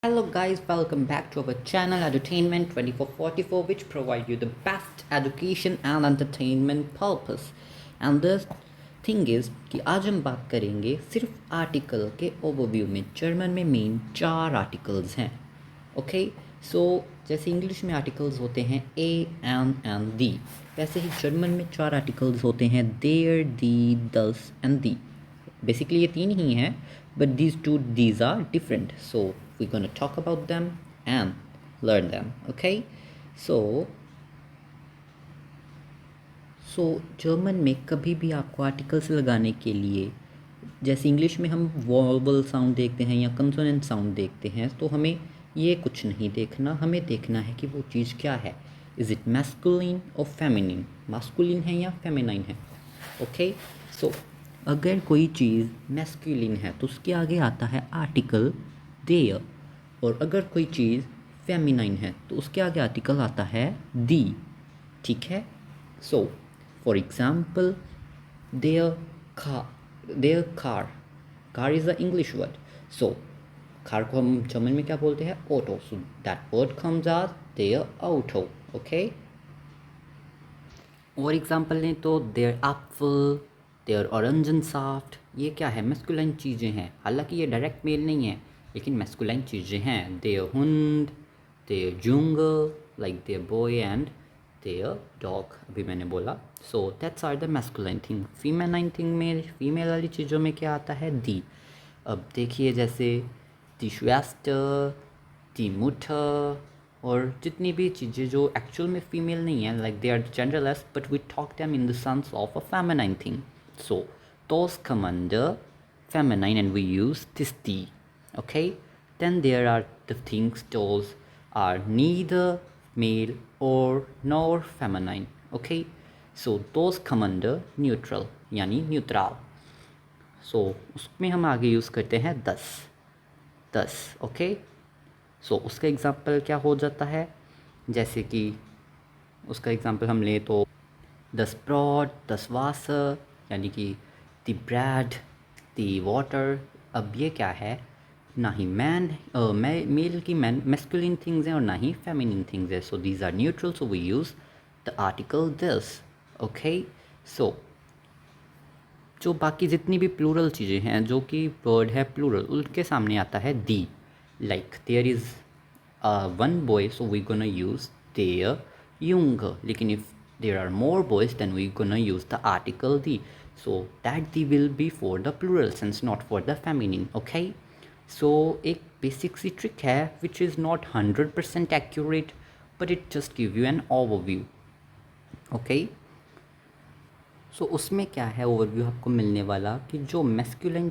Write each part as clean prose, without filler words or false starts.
Hello guys, welcome back to our channel Edutainment 2444, which provide you the best education and entertainment purpose. And the thing is कि आज हम बात करेंगे सिर्फ article के overview में। जर्मन में मेन 4 आर्टिकल्स हैं। ओके, सो जैसे इंग्लिश में आर्टिकल्स होते हैं ए एंड दी, वैसे ही जर्मन में 4 आर्टिकल्स होते हैं देयर, दी, दस एंड दी। Basically ये तीन ही हैं, but these are different, so we're gonna talk about them and learn them. Okay, so German में कभी भी आपको आर्टिकल्स लगाने के लिए, जैसे इंग्लिश में हम वॉवल साउंड देखते हैं या कंसोनेंट साउंड देखते हैं, तो हमें ये कुछ नहीं देखना। हमें देखना है कि वो चीज़ क्या है। इज़ इट मैस्कुलिन और फेमिनिन, मास्कुलिन है या फेमिनाइन है। ओके, सो अगर कोई चीज़ मैस्कुलिन है तो उसके आगे आता है आर्टिकल देयर, और अगर कोई चीज़ फेमिनाइन है तो उसके आगे आर्टिकल आता है दी। ठीक है, सो फॉर एग्जाम्पल देयर car is a English word. So car को हम जर्मन में क्या बोलते हैं? ऑटो। So that word comes as देयर ऑटो। ओके, और एग्जाम्पल लें तो देयर एप्पल, देयर ऑरेंजन साफ्ट। ये क्या है? मैस्कुलाइन चीज़ें हैं। हालांकि ये डायरेक्ट मेल नहीं है, लेकिन मैस्कुलाइन चीज़ें हैं। देयर हुंड, देयर जुंगल, लाइक देयर बॉय एंड देयर डॉग, अभी मैंने बोला। So that's are the masculine thing. Feminine thing में, फीमेल वाली चीज़ों में क्या आता है? दी। अब देखिए, जैसे दी श्वेस्टर, दी मुटर, और जितनी भी चीज़ें जो एक्चुअल में फीमेल नहीं है, like they are genderless, but we talk them in the sense of a feminine thing. So those come under feminine and we use this D. Okay, then there are the things those are neither male or nor feminine. Okay, so those come under neutral, यानी neutral. सो उसमें हम आगे use करते हैं दस। Okay, सो उसका example क्या हो जाता है? जैसे कि उसका एग्ज़ाम्पल हम लें तो दस ब्रॉड, दस वासर, यानी कि दी ब्रेड, दी वाटर। अब ये क्या है? ना ही मेल की मैस्कुलिन थिंग्स हैं और ना ही फेमिनिन थिंग्स है। So these are neutral, so we use the article दिस। ओके, सो जो बाकी जितनी भी प्लूरल चीज़ें हैं, जो कि वर्ड है प्लूरल, उनके सामने आता है दी। Like there is one boy, so we gonna use देयर younger. लेकिन if there are more boys, then we gonna use the article the. So that the will be for the plural sense, not for the feminine. Okay, so एक basic सी trick है which is not 100% accurate, but it just give you an overview. Okay, सो उसमें क्या है overview आपको मिलने वाला कि जो मैस्कुलिन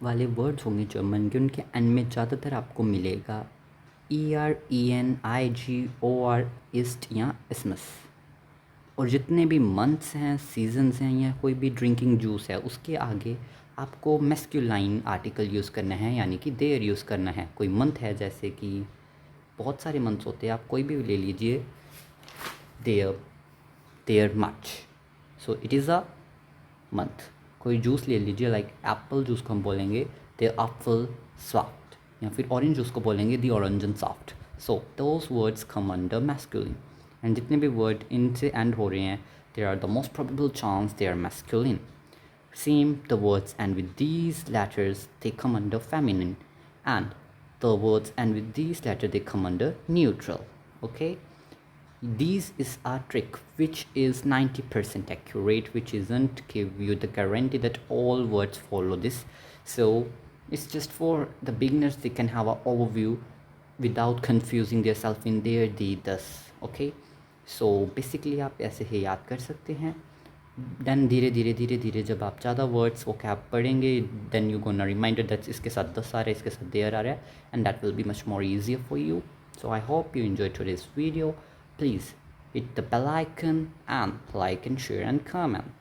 वाले वर्ड्स होंगे जर्मन के, उनके एंड में ज़्यादातर आपको मिलेगा ER, EN, IG, OR, east या इसमस। और जितने भी मंथ्स हैं, सीजन्स हैं, या कोई भी ड्रिंकिंग जूस है, उसके आगे आपको मैस्कुलाइन आर्टिकल यूज़ करना है, यानी कि देयर यूज़ करना है। कोई मंथ है, जैसे कि बहुत सारे मंथ्स होते हैं, आप कोई भी ले लीजिए, देयर, देयर मच, so it is a month. कोई जूस ले लीजिए, लाइक एप्पल जूस को हम बोलेंगे द एप्पल सॉफ्ट, या फिर ऑरेंज जूस को बोलेंगे द ऑरेंजन सॉफ्ट। So those words come under masculine. And जितने भी वर्ड इनसे एंड हो रहे हैं, there are the most probable chance they are masculine. Same the words end with these letters they come under feminine, and the words end with these letter they come under neutral. Okay, this is a trick which is 90% accurate, which isn't give you the guarantee that all words follow this. So it's just for the beginners, they can have an overview without confusing themselves in their the thus. Okay, so basically आप ऐसे ही याद कर सकते हैं। Then धीरे धीरे जब आप ज़्यादा वर्ड्स वो क्या पढ़ेंगे, then you gonna reminder that इसके साथ दस आ रहा है, इसके साथ देयर आ रहा है, and that will be much more easier for you. So I hope you enjoyed today's video. Please hit the bell icon and like and share and comment.